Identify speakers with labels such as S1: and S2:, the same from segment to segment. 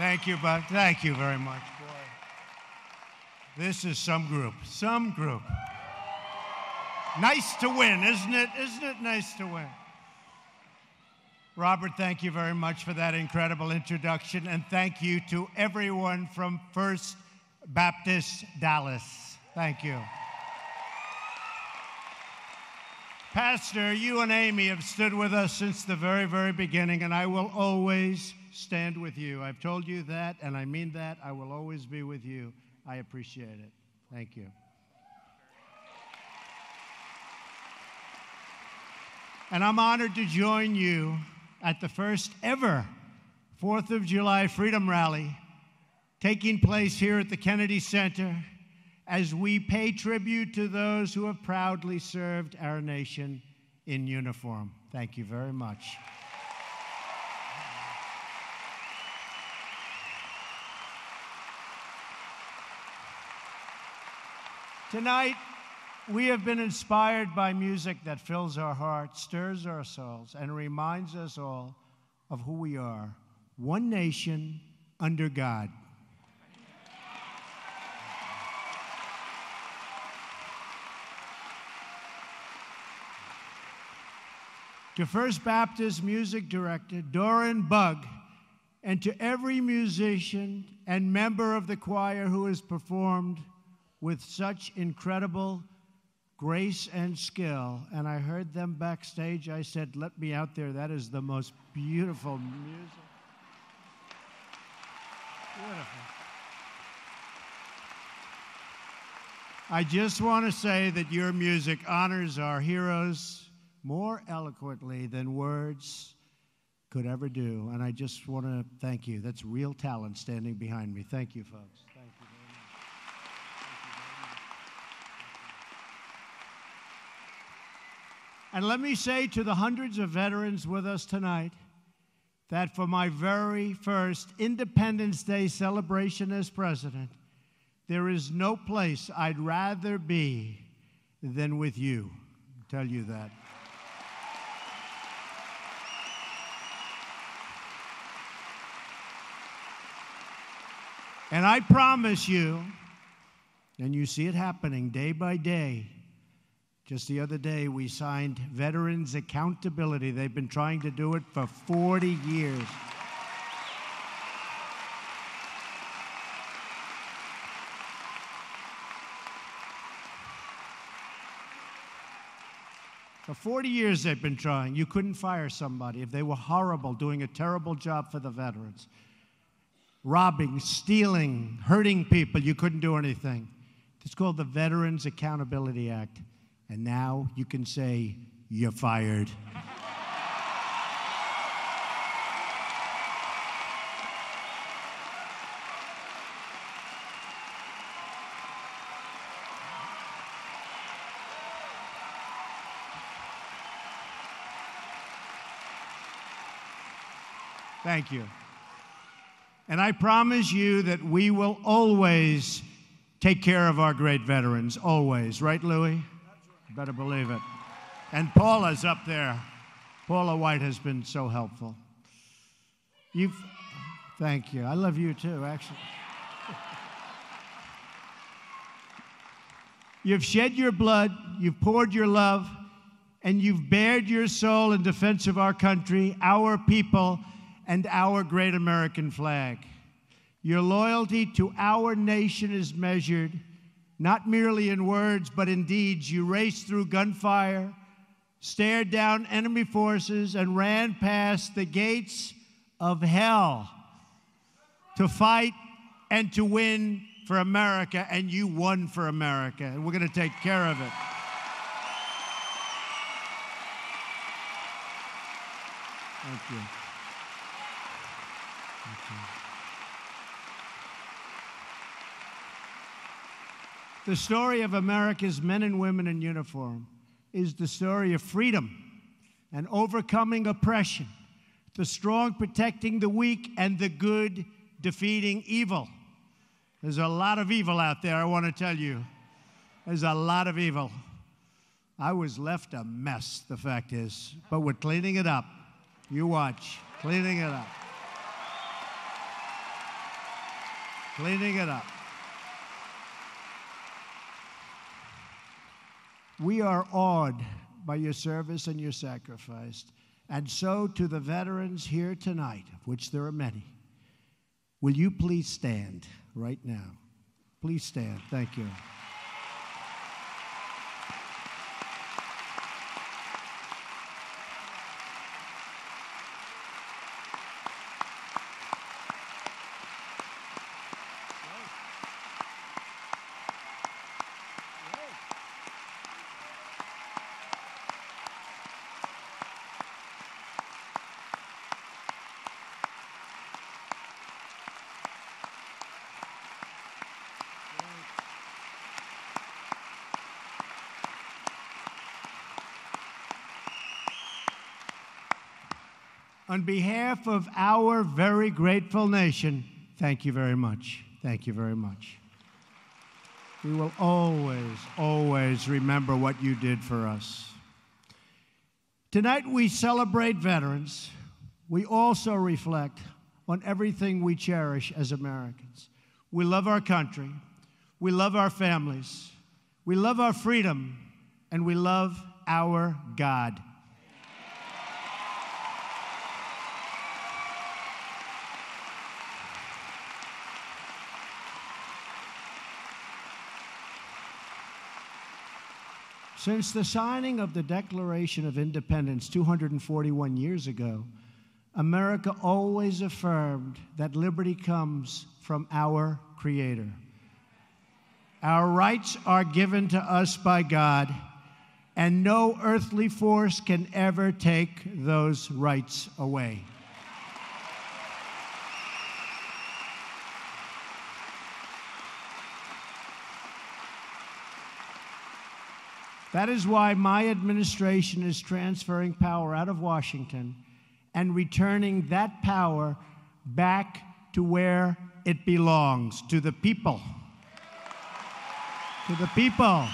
S1: Thank you, bud. Thank you very much, boy. This is some group. Some group. Nice to win, isn't it? Isn't it nice to win? Robert, thank you very much for that incredible introduction, and thank you to everyone from First Baptist Dallas. Thank you. Pastor, you and Amy have stood with us since the very, very beginning, and I will always stand with you. I've told you that, and I mean that. I will always be with you. I appreciate it. Thank you. And I'm honored to join you at the first ever 4th of July Freedom Rally taking place here at the Kennedy Center as we pay tribute to those who have proudly served our nation in uniform. Thank you very much. Tonight, we have been inspired by music that fills our hearts, stirs our souls, and reminds us all of who we are. One nation under God. To First Baptist Music Director Doran Bugg, and to every musician and member of the choir who has performed with such incredible grace and skill. And I heard them backstage. I said, let me out there. That is the most beautiful music. Beautiful. I just want to say that your music honors our heroes more eloquently than words could ever do. And I just want to thank you. That's real talent standing behind me. Thank you, folks. Thank you very much. And let me say to the hundreds of veterans with us tonight that for my very first Independence Day celebration as president, there is no place I'd rather be than with you. I'll tell you that. And I promise you, and you see it happening day by day. Just the other day, we signed Veterans Accountability. They've been trying to do it for 40 years. For 40 years, they've been trying. You couldn't fire somebody if they were horrible, doing a terrible job for the veterans. Robbing, stealing, hurting people, you couldn't do anything. It's called the Veterans Accountability Act. And now you can say, you're fired. Thank you. And I promise you that we will always take care of our great veterans, always. Right, Louis? You better believe it. And Paula's up there. Paula White has been so helpful. Thank you. I love you too, actually. You've shed your blood, you've poured your love, and you've bared your soul in defense of our country, our people, and our great American flag. Your loyalty to our nation is measured not merely in words, but in deeds. You raced through gunfire, stared down enemy forces, and ran past the gates of hell to fight and to win for America, and you won for America, and we're going to take care of it. Thank you. Thank you. The story of America's men and women in uniform is the story of freedom and overcoming oppression, the strong protecting the weak, and the good defeating evil. There's a lot of evil out there, I want to tell you. There's a lot of evil. I was left a mess, the fact is, but we're cleaning it up. You watch, cleaning it up. Cleaning it up. We are awed by your service and your sacrifice. And so to the veterans here tonight, of which there are many, will you please stand right now? Please stand. Thank you. On behalf of our very grateful nation, thank you very much. Thank you very much. We will always, always remember what you did for us. Tonight we celebrate veterans. We also reflect on everything we cherish as Americans. We love our country. We love our families. We love our freedom. And we love our God. Since the signing of the Declaration of Independence 241 years ago, America always affirmed that liberty comes from our Creator. Our rights are given to us by God, and no earthly force can ever take those rights away. That is why my administration is transferring power out of Washington and returning that power back to where it belongs, to the people. To the people.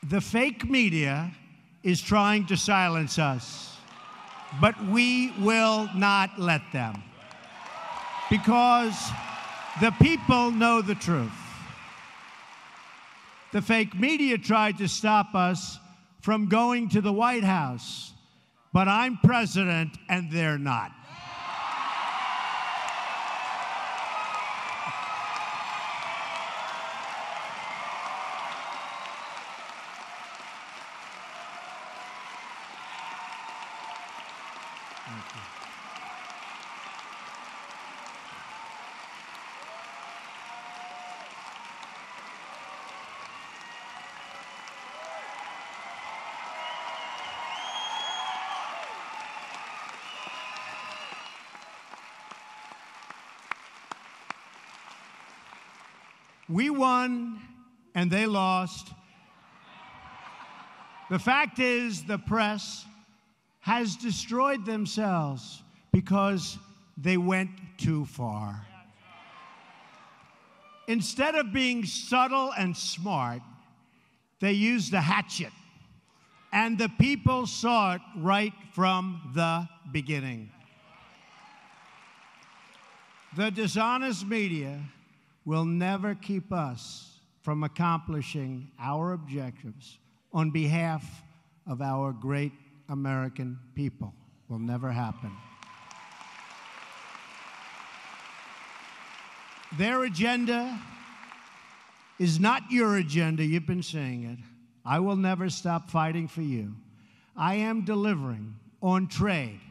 S1: The fake media is trying to silence us, but we will not let them, because the people know the truth. The fake media tried to stop us from going to the White House, but I'm president and they're not. Thank you. We won and they lost. The fact is, the press has destroyed themselves because they went too far. Instead of being subtle and smart, they used a hatchet. And the people saw it right from the beginning. The dishonest media will never keep us from accomplishing our objectives on behalf of our great American people. Will never happen. Their agenda is not your agenda. You've been saying it. I will never stop fighting for you. I am delivering on trade,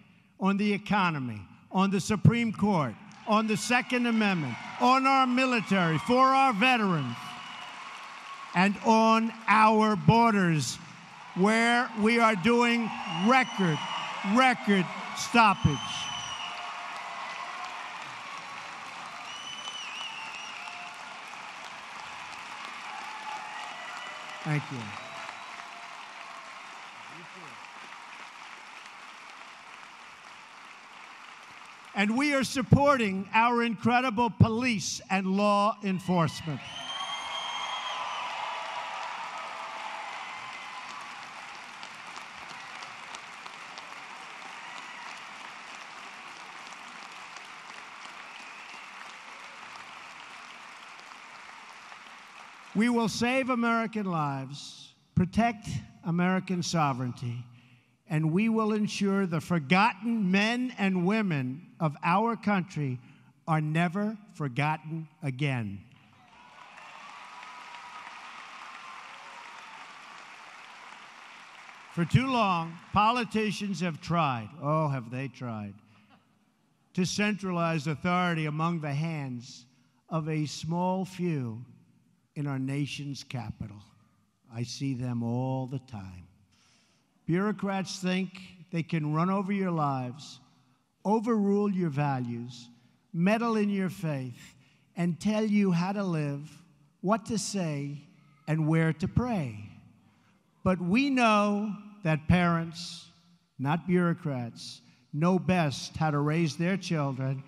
S1: on the economy, on the Supreme Court, on the Second Amendment, on our military, for our veterans, and on our borders, where we are doing record stoppage. Thank you. And we are supporting our incredible police and law enforcement. We will save American lives, protect American sovereignty, and we will ensure the forgotten men and women of our country are never forgotten again. For too long, politicians have tried, oh, have they tried, to centralize authority among the hands of a small few in our nation's capital. I see them all the time. Bureaucrats think they can run over your lives, overrule your values, meddle in your faith, and tell you how to live, what to say, and where to pray. But we know that parents, not bureaucrats, know best how to raise their children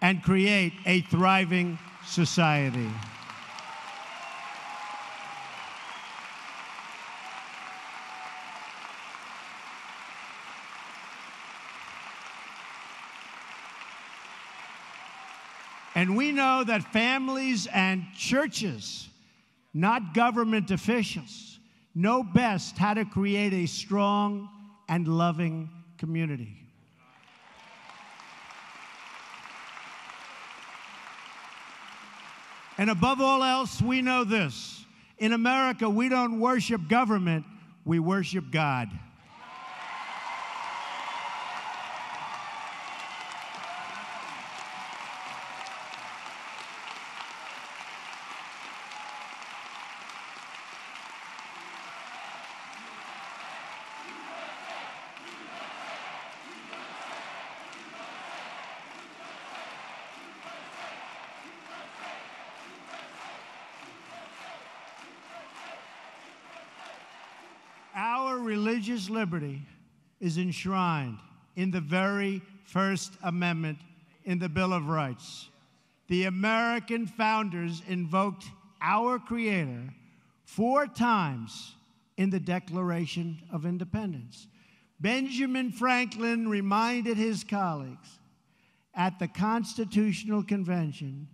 S1: and create a thriving society. And we know that families and churches, not government officials, know best how to create a strong and loving community. And above all else, we know this. In America, we don't worship government, we worship God. Our religious liberty is enshrined in the very First Amendment in the Bill of Rights. The American founders invoked our Creator 4 times in the Declaration of Independence. Benjamin Franklin reminded his colleagues at the Constitutional Convention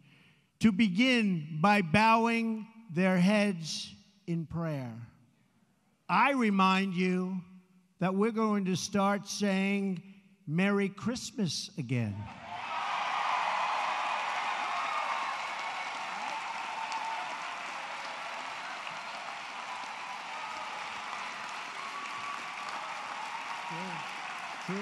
S1: to begin by bowing their heads in prayer. I remind you that we're going to start saying Merry Christmas again. True.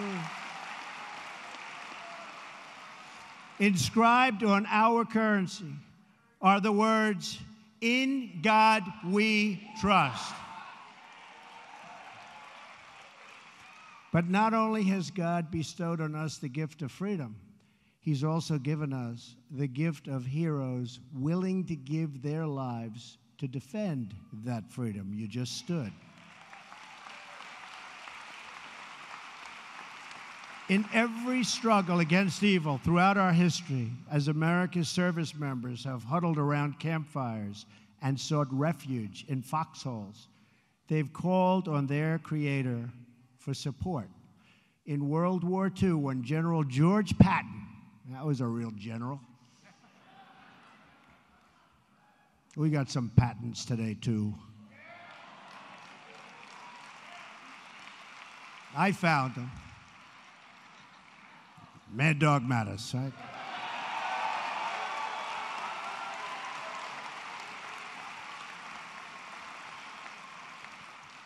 S1: Inscribed on our currency are the words, "In God we trust." But not only has God bestowed on us the gift of freedom, He's also given us the gift of heroes willing to give their lives to defend that freedom. You just stood. In every struggle against evil throughout our history, as America's service members have huddled around campfires and sought refuge in foxholes, they've called on their Creator for support. In World War II, when General George Patton, that was a real general. We got some Pattons today, too. I found them. Mad Dog Mattis, right?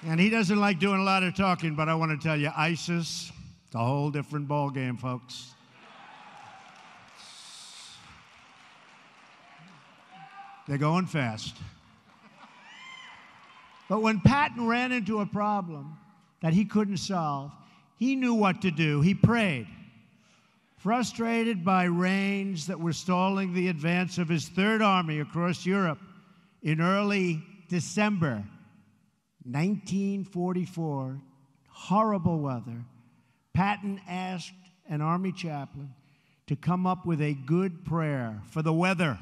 S1: And he doesn't like doing a lot of talking, but I want to tell you, ISIS, it's a whole different ballgame, folks. They're going fast. But when Patton ran into a problem that he couldn't solve, he knew what to do. He prayed. Frustrated by rains that were stalling the advance of his Third Army across Europe in early December 1944, horrible weather, Patton asked an Army chaplain to come up with a good prayer for the weather.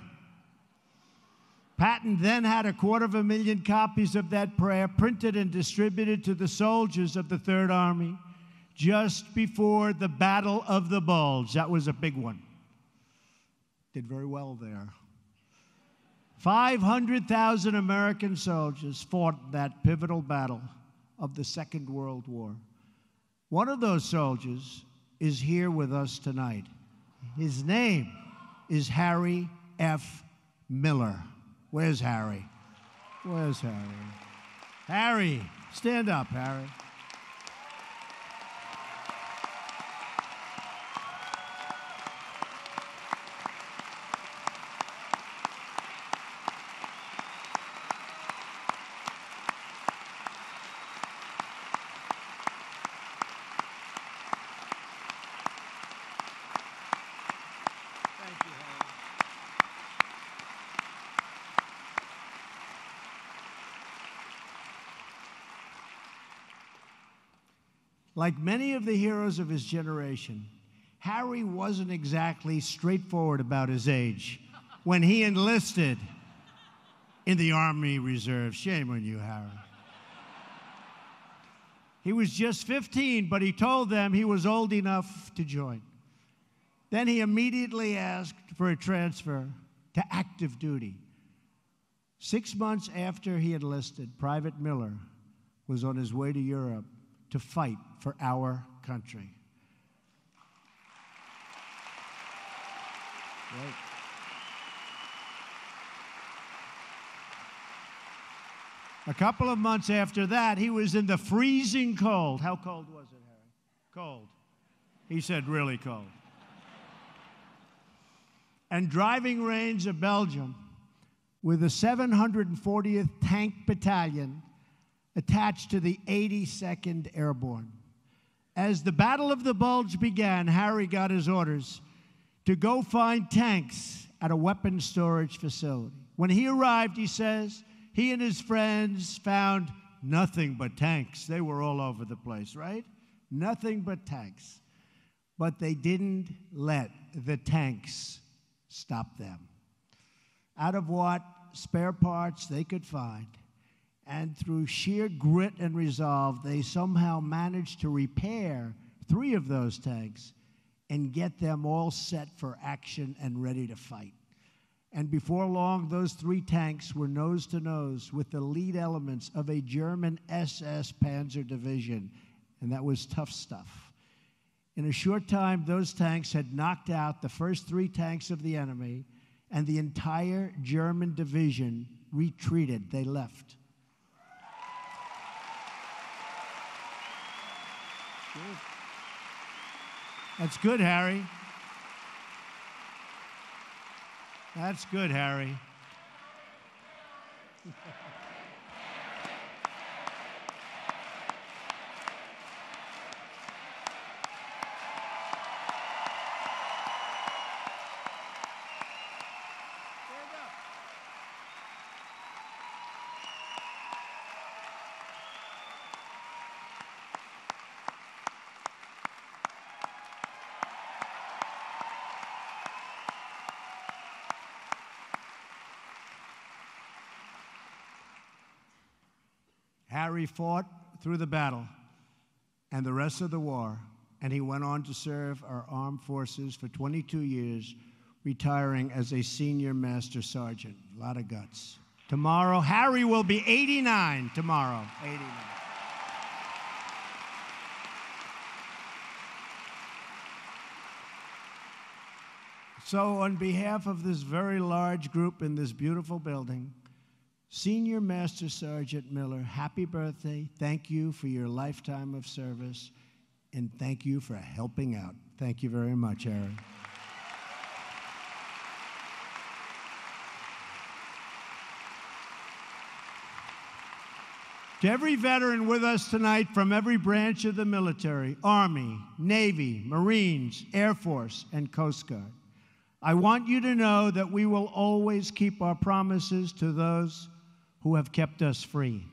S1: Patton then had 250,000 copies of that prayer printed and distributed to the soldiers of the Third Army just before the Battle of the Bulge. That was a big one. Did very well there. 500,000 American soldiers fought that pivotal battle of the Second World War. One of those soldiers is here with us tonight. His name is Harry F. Miller. Where's Harry? Where's Harry? Harry, stand up, Harry. Like many of the heroes of his generation, Harry wasn't exactly straightforward about his age when he enlisted in the Army Reserve. Shame on you, Harry. He was just 15, but he told them he was old enough to join. Then he immediately asked for a transfer to active duty. 6 months after he enlisted, Private Miller was on his way to Europe to fight for our country. Right. A couple of months after that, he was in the freezing cold. How cold was it, Harry? Cold. He said really cold. And driving range of Belgium with the 740th Tank Battalion attached to the 82nd Airborne. As the Battle of the Bulge began, Harry got his orders to go find tanks at a weapons storage facility. When he arrived, he says, he and his friends found nothing but tanks. They were all over the place, right? Nothing but tanks. But they didn't let the tanks stop them. Out of what spare parts they could find, and through sheer grit and resolve, they somehow managed to repair 3 of those tanks and get them all set for action and ready to fight. And before long, those 3 tanks were nose to nose with the lead elements of a German SS Panzer division, and that was tough stuff. In a short time, those tanks had knocked out the first 3 tanks of the enemy, and the entire German division retreated. They left. Good. That's good, Harry. That's good, Harry. Harry fought through the battle and the rest of the war, and he went on to serve our armed forces for 22 years, retiring as a senior master sergeant. A lot of guts. Tomorrow, Harry will be 89 tomorrow. 89. So on behalf of this very large group in this beautiful building, Senior Master Sergeant Miller, happy birthday. Thank you for your lifetime of service, and thank you for helping out. Thank you very much, Aaron. To every veteran with us tonight from every branch of the military, Army, Navy, Marines, Air Force, and Coast Guard, I want you to know that we will always keep our promises to those who have kept us free.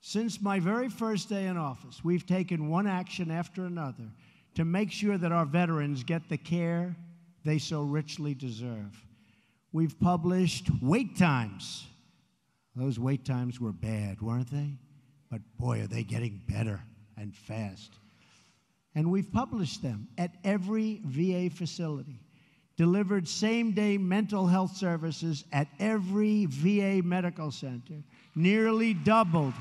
S1: Since my very first day in office, we've taken one action after another to make sure that our veterans get the care they so richly deserve. We've published wait times. Those wait times were bad, weren't they? But boy, are they getting better and fast. And we've published them at every VA facility delivered same-day mental health services at every VA medical center, nearly doubled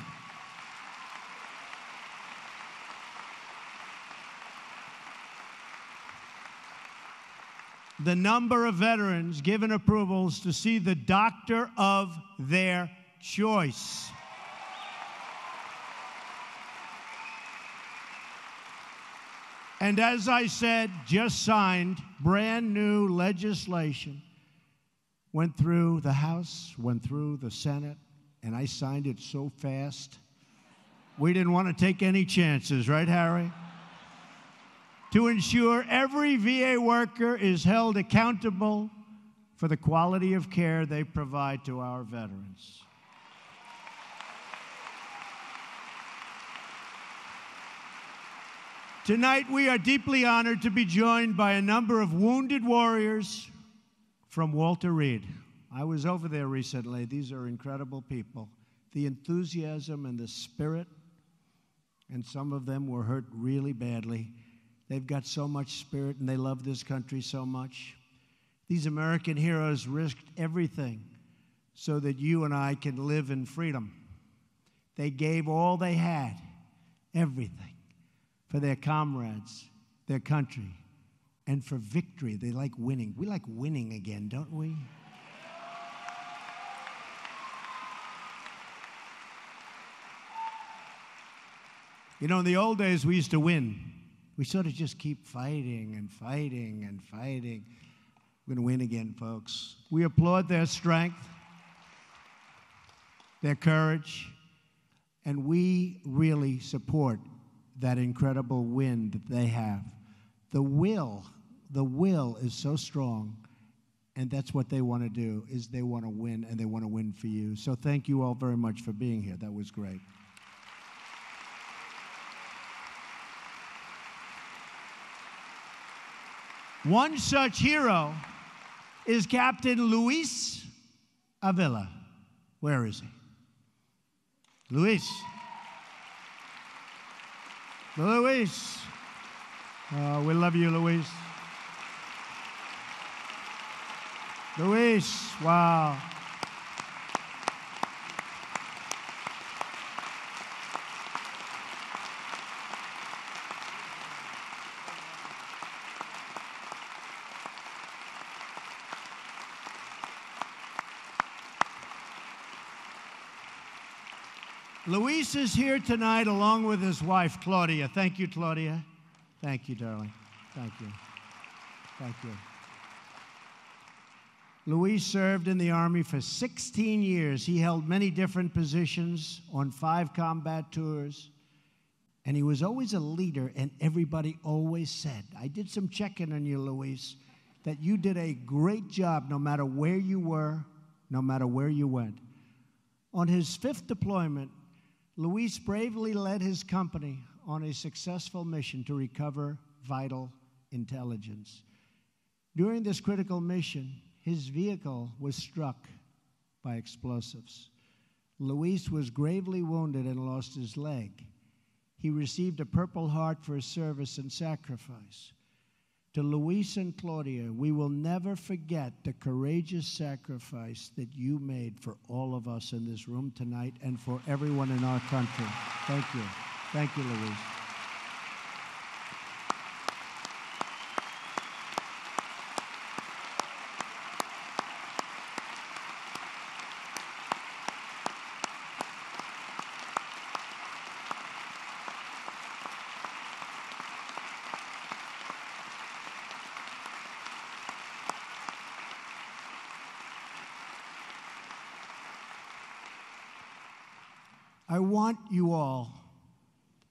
S1: the number of veterans given approvals to see the doctor of their choice. And as I said, just signed brand new legislation. Went through the House, went through the Senate, and I signed it so fast. We didn't want to take any chances, right, Harry? To ensure every VA worker is held accountable for the quality of care they provide to our veterans. Tonight, we are deeply honored to be joined by a number of wounded warriors from Walter Reed. I was over there recently. These are incredible people. The enthusiasm and the spirit, and some of them were hurt really badly. They've got so much spirit, and they love this country so much. These American heroes risked everything so that you and I can live in freedom. They gave all they had, everything, for their comrades, their country, and for victory. They like winning. We like winning again, don't we? You know, in the old days, we used to win. We sort of just keep fighting and fighting and fighting. We're going to win again, folks. We applaud their strength, their courage, and we really support that incredible win that they have. The will is so strong, and that's what they want to do, is they want to win, and they want to win for you. So thank you all very much for being here. That was great. One such hero is Captain Luis Avila. Where is he? Luis. Luis. Oh, we love you, Luis. Luis, wow. Luis is here tonight along with his wife, Claudia. Thank you, Claudia. Thank you, darling. Thank you. Thank you. Luis served in the Army for 16 years. He held many different positions on 5 combat tours, and he was always a leader, and everybody always said, I did some checking on you, Luis, that you did a great job no matter where you were, no matter where you went. On his 5th deployment, Luis bravely led his company on a successful mission to recover vital intelligence. During this critical mission, his vehicle was struck by explosives. Luis was gravely wounded and lost his leg. He received a Purple Heart for his service and sacrifice. To Luis and Claudia, we will never forget the courageous sacrifice that you made for all of us in this room tonight and for everyone in our country. Thank you. Thank you, Luis. I want you all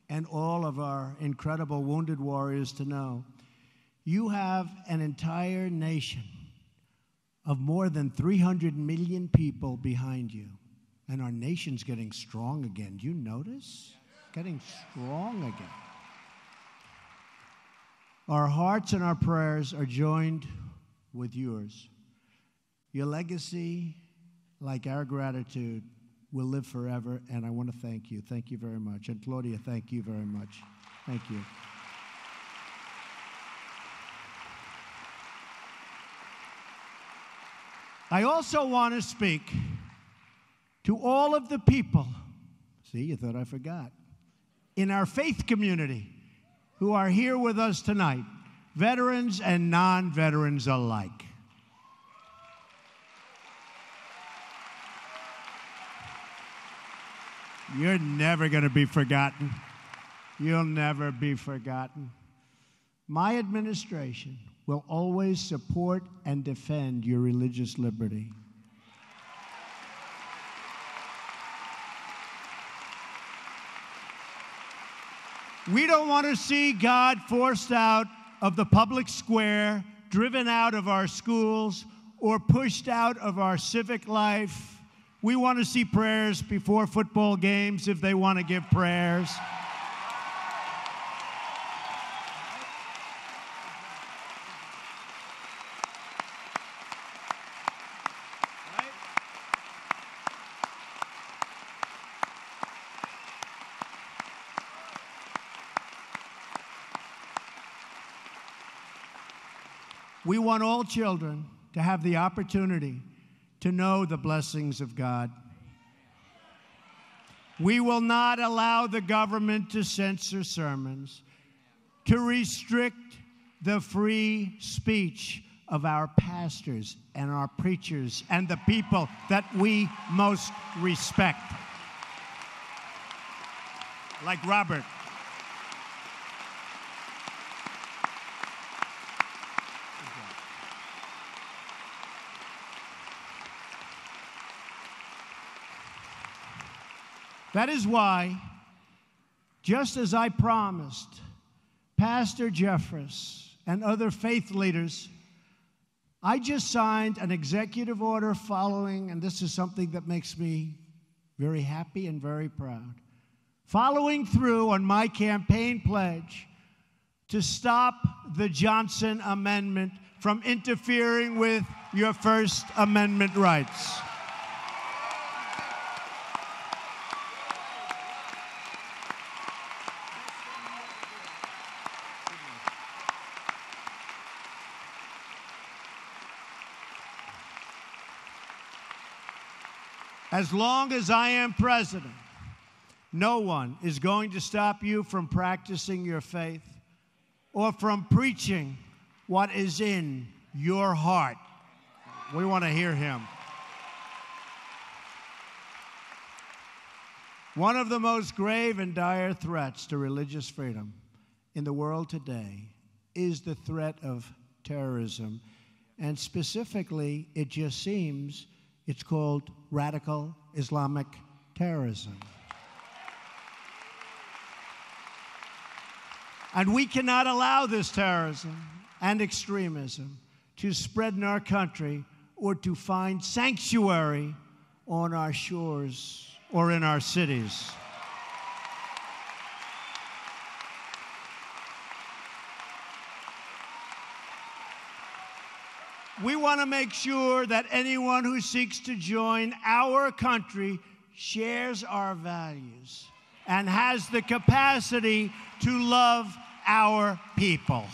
S1: and all of our incredible wounded warriors to know you have an entire nation of more than 300 million people behind you. And our nation's getting strong again. Do you notice? Getting strong again. Our hearts and our prayers are joined with yours. Your legacy, like our gratitude, will live forever, and I want to thank you. Thank you very much. And Claudia, thank you very much. Thank you. I also want to speak to all of the people, see, you thought I forgot, in our faith community who are here with us tonight, veterans and non-veterans alike. You're never going to be forgotten. You'll never be forgotten. My administration will always support and defend your religious liberty. We don't want to see God forced out of the public square, driven out of our schools, or pushed out of our civic life. We want to see prayers before football games if they want to give prayers. We want all children to have the opportunity to know the blessings of God. We will not allow the government to censor sermons, to restrict the free speech of our pastors and our preachers and the people that we most respect, like Robert. That is why, just as I promised Pastor Jeffress and other faith leaders, I just signed an executive order following, and this is something that makes me very happy and very proud, following through on my campaign pledge to stop the Johnson Amendment from interfering with your First Amendment rights. As long as I am president, no one is going to stop you from practicing your faith or from preaching what is in your heart. We want to hear him. One of the most grave and dire threats to religious freedom in the world today is the threat of terrorism. And specifically, it just seems it's called radical Islamic terrorism. And we cannot allow this terrorism and extremism to spread in our country or to find sanctuary on our shores or in our cities. We want to make sure that anyone who seeks to join our country shares our values and has the capacity to love our people.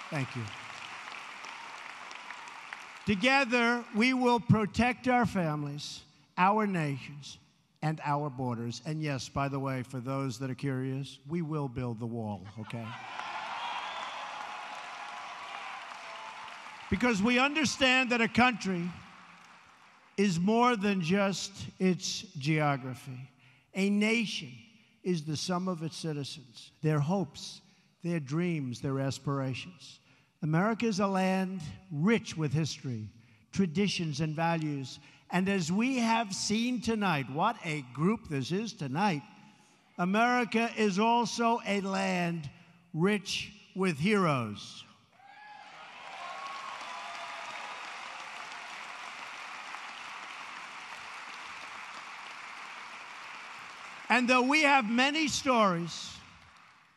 S1: Thank you. Together, we will protect our families, our nations, and our borders. And yes, by the way, for those that are curious, we will build the wall, okay? Because we understand that a country is more than just its geography. A nation is the sum of its citizens, their hopes, their dreams, their aspirations. America is a land rich with history, traditions, and values. And as we have seen tonight, what a group this is tonight, America is also a land rich with heroes. And though we have many stories,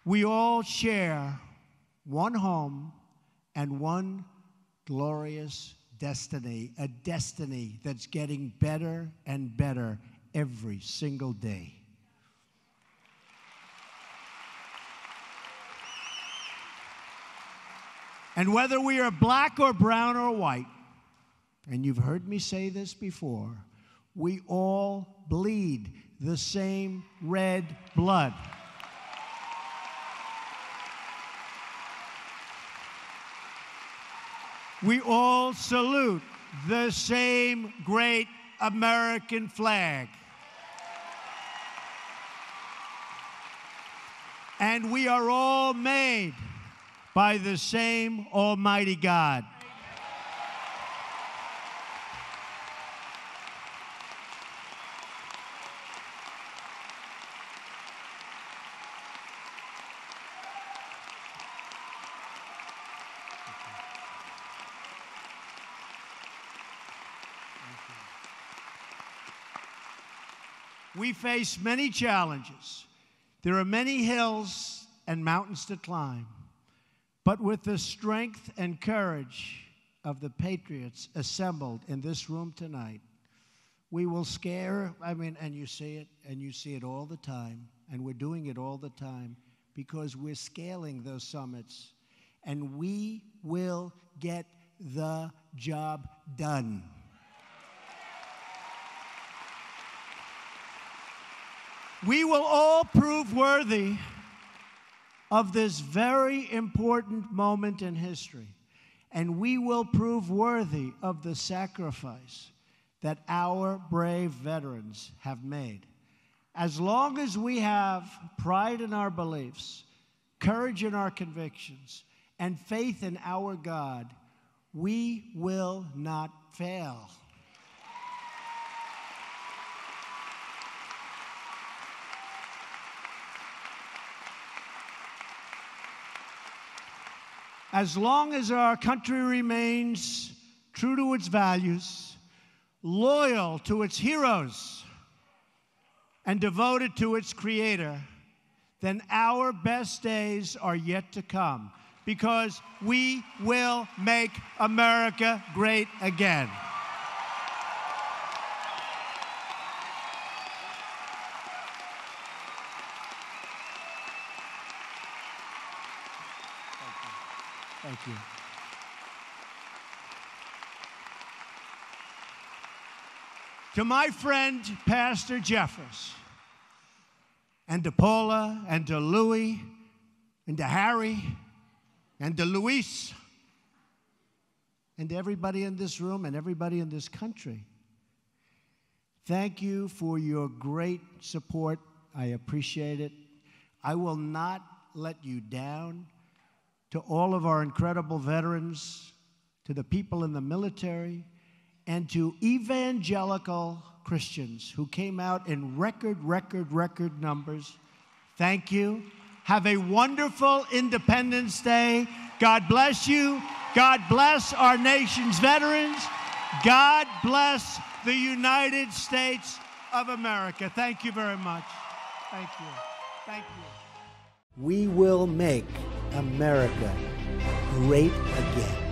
S1: we all share one home and one glorious destiny, a destiny that's getting better and better every single day. And whether we are black or brown or white, and you've heard me say this before, we all bleed the same red blood. We all salute the same great American flag. And we are all made by the same Almighty God. We face many challenges. There are many hills and mountains to climb. But with the strength and courage of the patriots assembled in this room tonight, we will and you see it all the time, and we're doing it all the time because we're scaling those summits, and we will get the job done. We will all prove worthy of this very important moment in history, and we will prove worthy of the sacrifice that our brave veterans have made. As long as we have pride in our beliefs, courage in our convictions, and faith in our God, we will not fail. As long as our country remains true to its values, loyal to its heroes, and devoted to its Creator, then our best days are yet to come, because we will make America great again. Thank you. To my friend, Pastor Jeffers, and to Paula, and to Louie, and to Harry, and to Luis, and to everybody in this room and everybody in this country, thank you for your great support. I appreciate it. I will not let you down. To all of our incredible veterans, to the people in the military, and to evangelical Christians who came out in record numbers, thank you. Have a wonderful Independence Day. God bless you. God bless our nation's veterans. God bless the United States of America. Thank you very much. Thank you. Thank you. We will make America great again.